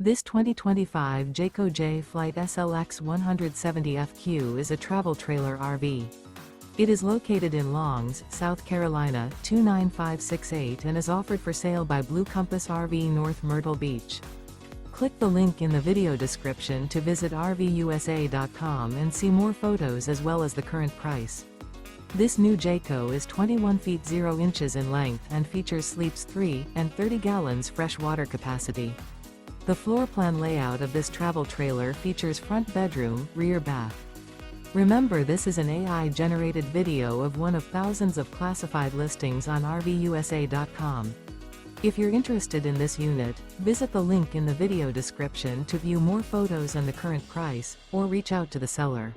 This 2025 Jayco Jay Flight SLX 170FQ is a travel trailer RV. It is located in Longs, South Carolina, 29568 and is offered for sale by Blue Compass RV North Myrtle Beach. Click the link in the video description to visit RVUSA.com and see more photos as well as the current price. This new Jayco is 21 feet 0 inches in length and features sleeps 3 and 30 gallons fresh water capacity. The floor plan layout of this travel trailer features front bedroom, rear bath. Remember, this is an AI-generated video of one of thousands of classified listings on RVUSA.com. If you're interested in this unit, visit the link in the video description to view more photos and the current price, or reach out to the seller.